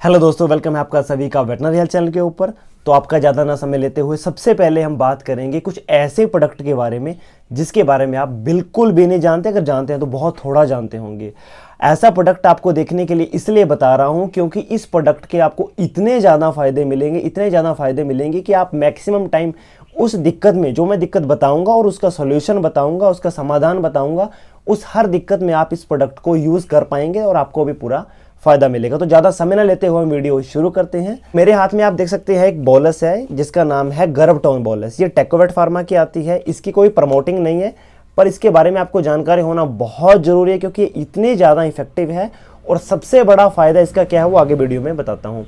Hello दोस्तों, welcome है आपका सभी का वेटनरी हेल्थ चैनल के ऊपर। तो आपका ज़्यादा ना समय लेते हुए सबसे पहले हम बात करेंगे कुछ ऐसे प्रोडक्ट के बारे में जिसके बारे में आप बिल्कुल भी नहीं जानते। अगर जानते हैं तो बहुत थोड़ा जानते होंगे। ऐसा प्रोडक्ट आपको देखने के लिए इसलिए बता रहा हूं क्योंकि इस प्रोडक्ट के आपको इतने ज़्यादा फायदे मिलेंगे कि आप मैक्सिमम टाइम उस दिक्कत में, जो मैं दिक्कत बताऊंगा और उसका सॉल्यूशन बताऊंगा, उसका समाधान बताऊंगा, उस हर दिक्कत में आप इस प्रोडक्ट को यूज़ कर पाएंगे और आपको भी पूरा फायदा मिलेगा। तो ज़्यादा समय न लेते हुए हम वीडियो शुरू करते हैं। मेरे हाथ में आप देख सकते हैं एक बोलस है जिसका नाम है गर्भटोन बोलस। ये टेकोवेट फार्मा की आती है। इसकी कोई प्रमोटिंग नहीं है, पर इसके बारे में आपको जानकारी होना बहुत ज़रूरी है क्योंकि ये इतनी ज़्यादा इफेक्टिव है। और सबसे बड़ा फ़ायदा इसका क्या है वो आगे वीडियो में बताता हूँ।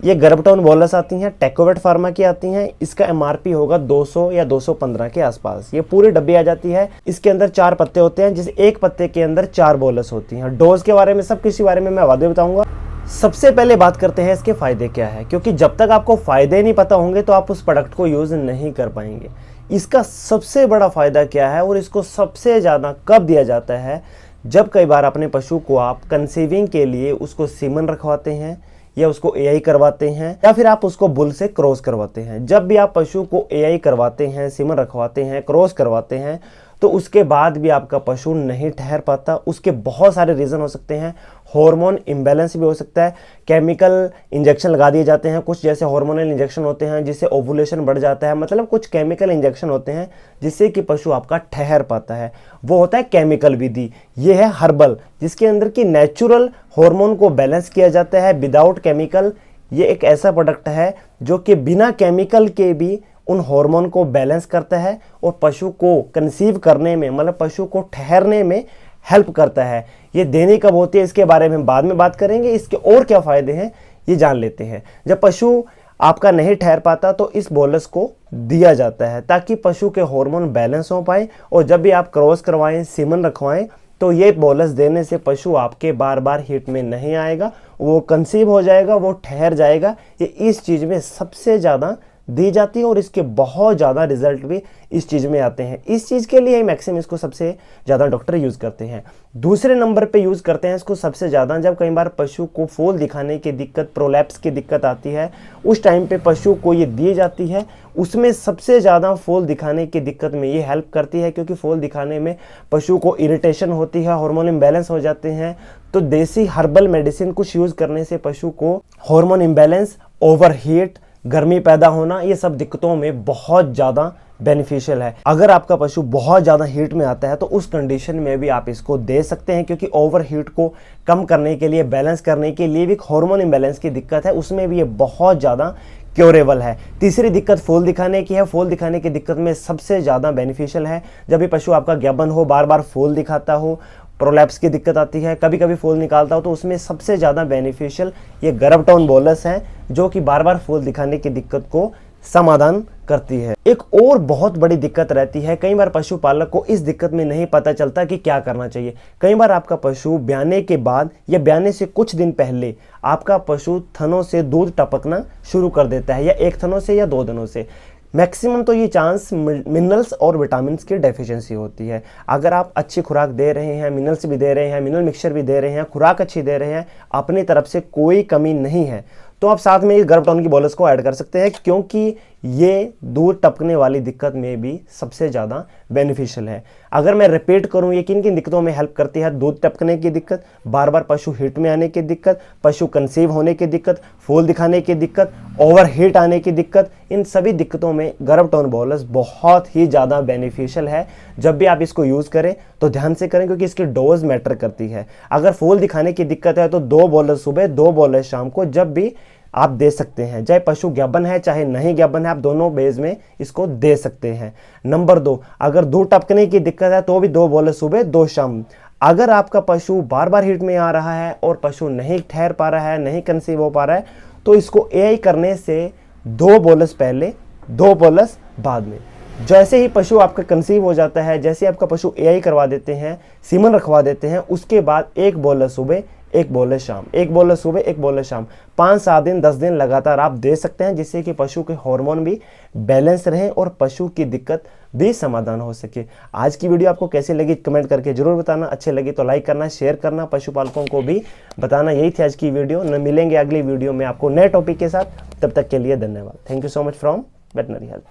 ये गर्भटोन बोलस आती हैं, टेकोवेट फार्मा की आती हैं। इसका एमआरपी होगा 200 या 215 के आसपास। ये पूरी डब्बी आ जाती है। इसके अंदर 4 पत्ते होते हैं, जिस एक पत्ते के अंदर 4 बोलस होती हैं। डोज के बारे में, सब किसी बारे में मैं बाद में बताऊंगा। सबसे पहले बात करते हैं इसके फायदे क्या है, क्योंकि जब तक आपको फायदे नहीं पता होंगे तो आप उस प्रोडक्ट को यूज नहीं कर पाएंगे। इसका सबसे बड़ा फायदा क्या है और इसको सबसे ज़्यादा कब दिया जाता है, जब कई बार अपने पशु को आप कंसीविंग के लिए उसको सीमन रखवाते हैं या उसको एआई करवाते हैं या फिर आप उसको बुल से क्रॉस करवाते हैं। जब भी आप पशु को एआई करवाते हैं, सीमन रखवाते हैं, क्रॉस करवाते हैं, तो उसके बाद भी आपका पशु नहीं ठहर पाता। उसके बहुत सारे रीज़न हो सकते हैं। हार्मोन इम्बैलेंस भी हो सकता है। केमिकल इंजेक्शन लगा दिए जाते हैं कुछ, जैसे हार्मोनल इंजेक्शन होते हैं जिससे ओवुलेशन बढ़ जाता है। मतलब कुछ केमिकल इंजेक्शन होते हैं जिससे कि पशु आपका ठहर पाता है। वो होता है केमिकल विधि। ये है हर्बल, जिसके अंदर की नेचुरल हार्मोन को बैलेंस किया जाता है विदाउट केमिकल। ये एक ऐसा प्रोडक्ट है जो कि बिना केमिकल के भी उन हार्मोन को बैलेंस करता है और पशु को कंसीव करने में, मतलब पशु को ठहरने में हेल्प करता है। ये देने कब होती है इसके बारे में हम बाद में बात करेंगे। इसके और क्या फ़ायदे हैं ये जान लेते हैं। जब पशु आपका नहीं ठहर पाता तो इस बोलस को दिया जाता है ताकि पशु के हार्मोन बैलेंस हो पाए। और जब भी आप क्रॉस करवाएं, सीमन रखवाएं, तो ये बोलस देने से पशु आपके बार बार हीट में नहीं आएगा, वो कंसीव हो जाएगा, वो ठहर जाएगा। ये इस चीज़ में सबसे ज़्यादा दी जाती है और इसके बहुत ज़्यादा रिजल्ट भी इस चीज़ में आते हैं। इस चीज़ के लिए मैक्सिमम इसको सबसे ज़्यादा डॉक्टर यूज़ करते हैं। दूसरे नंबर पे यूज़ करते हैं इसको सबसे ज़्यादा जब कई बार पशु को फूल दिखाने की दिक्कत, प्रोलैप्स की दिक्कत आती है। उस टाइम पे पशु को ये दी जाती है। उसमें सबसे ज़्यादा फूल दिखाने की दिक्कत में ये हेल्प करती है क्योंकि फूल दिखाने में पशु को इरिटेशन होती है, हार्मोन इम्बैलेंस हो जाते हैं। तो देसी हर्बल मेडिसिन कुछ यूज़ करने से पशु को हार्मोन इम्बैलेंस, ओवरहीट, गर्मी पैदा होना, ये सब दिक्कतों में बहुत ज़्यादा बेनिफिशियल है। अगर आपका पशु बहुत ज़्यादा हीट में आता है तो उस कंडीशन में भी आप इसको दे सकते हैं क्योंकि ओवर हीट को कम करने के लिए, बैलेंस करने के लिए भी हार्मोन इम्बैलेंस की दिक्कत है, उसमें भी ये बहुत ज़्यादा क्योरेबल है। तीसरी दिक्कत फूल दिखाने की है। फूल दिखाने की दिक्कत में सबसे ज़्यादा बेनिफिशियल है जब भी पशु आपका ज्ञापन हो, बार बार फूल दिखाता हो, प्रोलैप्स की दिक्कत आती है, कभी कभी फूल निकालता हो, तो उसमें सबसे ज़्यादा बेनिफिशियल ये गर्भटोन बोलस है जो कि बार बार फूल दिखाने की दिक्कत को समाधान करती है। एक और बहुत बड़ी दिक्कत रहती है, कई बार पशुपालक को इस दिक्कत में नहीं पता चलता कि क्या करना चाहिए। कई बार आपका पशु ब्याने के बाद या ब्याने से कुछ दिन पहले आपका पशु थनों से दूध टपकना शुरू कर देता है, या एक थनों से या 2 दिनों से। मैक्सिमम तो ये चांस मिनरल्स और विटामिन्स की डेफिशिएंसी होती है। अगर आप अच्छी खुराक दे रहे हैं, मिनरल्स भी दे रहे हैं, मिनरल मिक्सचर भी दे रहे हैं, खुराक अच्छी दे रहे हैं, अपनी तरफ से कोई कमी नहीं है, तो आप साथ में इस गर्भटोन की बोलस को ऐड कर सकते हैं क्योंकि ये दूध टपकने वाली दिक्कत में भी सबसे ज़्यादा बेनिफिशियल है। अगर मैं रिपीट करूं, ये किन किन दिक्कतों में हेल्प करती है? दूध टपकने की दिक्कत, बार बार पशु हीट में आने की दिक्कत, पशु कंसीव होने की दिक्कत, फूल दिखाने की दिक्कत, ओवर हीट आने की दिक्कत, इन सभी दिक्कतों में गर्भटोन बोलस बहुत ही ज़्यादा बेनिफिशियल है। जब भी आप इसको यूज़ करें तो ध्यान से करें क्योंकि इसकी डोज मैटर करती है। अगर फूल दिखाने की दिक्कत है तो 2 बोलस सुबह, 2 बोलस शाम को, जब भी आप दे सकते हैं। चाहे पशु ज्ञापन है चाहे नहीं ज्ञापन है, आप दोनों बेस में इसको दे सकते हैं। नंबर 2, अगर दूध टपकने की दिक्कत है तो भी 2 बोलस सुबह, 2 शाम। अगर आपका पशु बार बार हीट में आ रहा है और पशु नहीं ठहर पा रहा है, नहीं कंसीव हो पा रहा है, तो इसको एआई करने से 2 बोलस पहले, 2 बोलस बाद में। जैसे ही पशु आपका कंसीव हो जाता है, जैसे आपका पशु एआई करवा देते हैं, सीमन रखवा देते हैं, उसके बाद 1 बोलस सुबह, एक बोले शाम, एक बोले सुबह, एक बोले शाम, 5-7 दिन 10 दिन लगातार आप दे सकते हैं, जिससे कि पशु के हार्मोन भी बैलेंस रहें और पशु की दिक्कत भी समाधान हो सके। आज की वीडियो आपको कैसी लगी कमेंट करके जरूर बताना, अच्छी लगी तो लाइक करना, शेयर करना, पशुपालकों को भी बताना। यही थी आज की वीडियो, न मिलेंगे अगली वीडियो में आपको नए टॉपिक के साथ। तब तक के लिए धन्यवाद। Thank you so much from veterinary health.